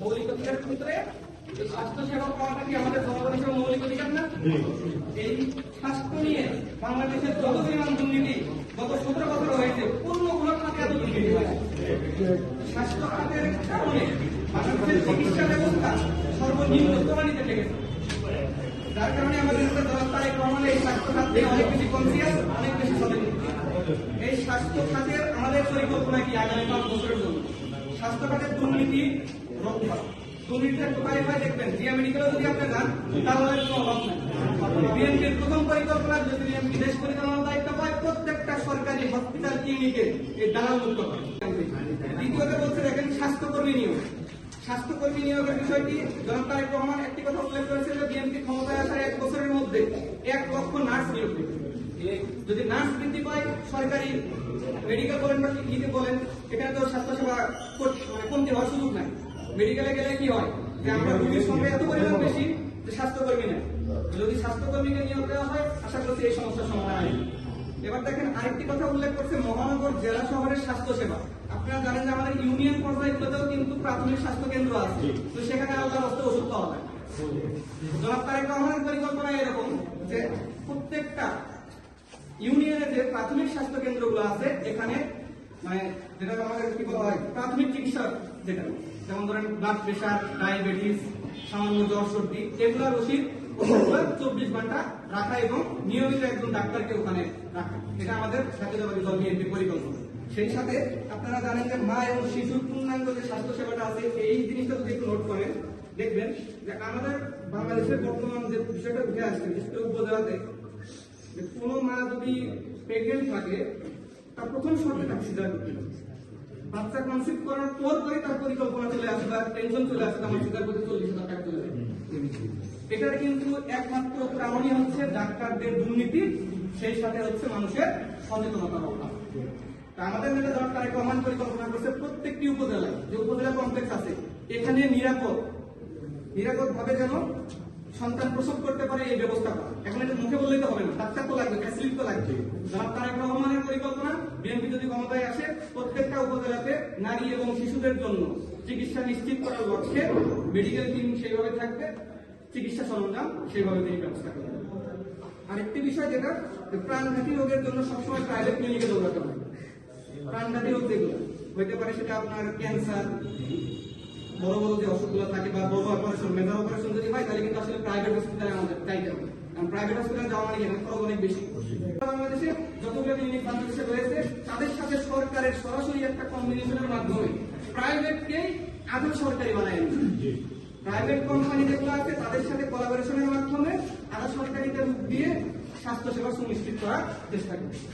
মৌলিক অধিকারের ক্ষেত্রে স্বাস্থ্য সেবা পাওয়াটা কি আমাদের জনগণের হিসেবে মৌলিক অধিকার না? এই স্বাস্থ্য নিয়ে বাংলাদেশের যত পরিমাণ দুর্নীতি গত 17 বছর হয়েছে, কোনগুলো খাতে এত দুর্নীতি হয়েছে? স্বাস্থ্য খাতের কারণে বাংলাদেশের চিকিৎসা ব্যবস্থা সর্বনিম্ন স্তরানিতে লেগেছে, যার কারণে আমাদের তারেক রহমান এই স্বাস্থ্য খাত নিয়ে অনেক বেশি কনসিয়াস, অনেক বেশি সচেতন। এই স্বাস্থ্য খাতের আমাদের পরিকল্পনা কি আগামী 5 বছরের জন্য? স্বাস্থ্য খাতের দুর্নীতি রক্ষা, দুর্নীতির উপায় দেখবেন জিয়া মেডিকেলে যদি আপনি যান তাহলে কোনো অভাব নাই। বিএনপির প্রথম পরিকল্পনা যদি বিএনপি দেশ পরিচালনার দায়িত্ব পায়, প্রত্যেকটা সরকারি হসপিটাল ক্লিনিকে এই দালাল মুক্ত করে। দ্বিতীয়ত বলছে দেখেন স্বাস্থ্যকর্মী নিয়োগ। স্বাস্থ্যকর্মী নিয়োগের বিষয়টি জনাব তারেক রহমান একটি কথা উল্লেখ করেছেন যে বিএনপি ক্ষমতায় আসার 1 বছরের মধ্যে 1 লক্ষ নার্স নিয়োগ দেবে। যদি নার্স বৃদ্ধি পায়, সরকারি মেডিকেল বলেন বা ক্লিনিকে বলেন, এখানে তো স্বাস্থ্যসেবা কমতি হওয়ার সুযোগ নাই। মেডিকেলে গেলে কি হয় যে আমরা রোগীর সংখ্যা এত পরিমাণ বেশি যে স্বাস্থ্যকর্মী নেই। যদি স্বাস্থ্যকর্মীকে নিয়োগ দেওয়া হয়, আশা করছি এই সমস্যার সমাধান হবে। এবার দেখেন আরেকটি কথা উল্লেখ করছে মহানগর জেলা শহরের স্বাস্থ্যসেবা। আপনারা জানেন যে আমাদের ইউনিয়ন পর্যায়গুলোতেও কিন্তু প্রাথমিক স্বাস্থ্য কেন্দ্র আছে, তো সেখানে আলাদা অবস্থা ওষুধ পাওয়া যায়। জনাব তারেক রহমানের পরিকল্পনা এরকম যে প্রত্যেকটা ইউনিয়নে যে প্রাথমিক স্বাস্থ্য কেন্দ্রগুলো আছে, এখানে মানে যেটা আমাদের কি বলা হয় প্রাথমিক চিকিৎসা, যেটা যেমন ধরেন ব্লাড প্রেশার, ডায়াবেটিস, সামান্য জ্বর সর্দি, এগুলোর ওষুধ 24 ঘন্টা রাখা এবং নিয়মিত একজন ডাক্তারকে ওখানে রাখা, এটা আমাদের জাতীয়তাবাদী দল বিএনপির পরিকল্পনা। সেই সাথে আপনারা জানেন যে মা এবং শিশুর পূর্ণাঙ্গ যে স্বাস্থ্য সেবাটা আছে, এই জিনিসটা যদি একটু নোট করেন দেখবেন যে আমাদের বাংলাদেশের বর্তমান যে বিষয়টা উঠে আসছে, বিশেষ করে উপজেলাতে, কোন মা যদি প্রেগনেন্ট থাকে তার প্রথম শর্তে তাকে সিজার করতে হবে। বাচ্চা কনসিভ করার পর তার পরিকল্পনা চলে আসে বা টেনশন চলে আসে, আমার সিজার করতে 40,000 টাকা চলে যায়। এটার কিন্তু একমাত্র কারণই হচ্ছে ডাক্তারদের দুর্নীতি, সেই সাথে হচ্ছে মানুষের সচেতনতার অভাব। আমাদের নেতা জনাব তারেক রহমান পরিকল্পনা করছে প্রত্যেকটি উপজেলায় যে উপজেলা কমপ্লেক্স আছে, এখানে নিরাপদ ভাবে যেন সন্তান প্রসব করতে পারে এই ব্যবস্থা করা। এখন এটা মুখে বললেই তো হবে না, ডাক্তার তো লাগবে, ফ্যাসিলিটি তো লাগবে। জনাব তারেক রহমানের পরিকল্পনা, বিএনপি যদি ক্ষমতায় আসে, প্রত্যেকটা উপজেলাতে নারী এবং শিশুদের জন্য চিকিৎসা নিশ্চিত করার লক্ষ্যে মেডিকেল ক্লিনিক সেইভাবে থাকবে, চিকিৎসা সরঞ্জাম সেইভাবে তিনি ব্যবস্থা করবেন। আরেকটি বিষয় যেটা প্রাণঘাতী রোগের জন্য সবসময় প্রাইভেট ক্লিনিকে দৌড়াতে হয়। প্রাণঘাতী রোগ যেগুলো হইতে পারে, সেটা আপনার ক্যান্সার, বড় বড় যে অসুখগুলো থাকে বা বড় অপারেশন, মেজর অপারেশন যদি হয়, তাহলে কিন্তু আসলে প্রাইভেট হসপিটালে আমাদের চাইতে হবে। কারণ প্রাইভেট হসপিটালে যাওয়া মানে এখানে খরচ অনেক বেশি। বাংলাদেশে যতগুলো ক্লিনিক বাংলাদেশে রয়েছে, তাদের সাথে সরকারের সরাসরি একটা কম্বিনেশনের মাধ্যমে প্রাইভেটকেই আধা সরকারি বানায় নিচ্ছে। প্রাইভেট কোম্পানি যেগুলো আছে তাদের সাথে কোলাবোরেশনের মাধ্যমে আধা সরকারিতে রূপ দিয়ে স্বাস্থ্যসেবা সুনিশ্চিত করার চেষ্টা করছে।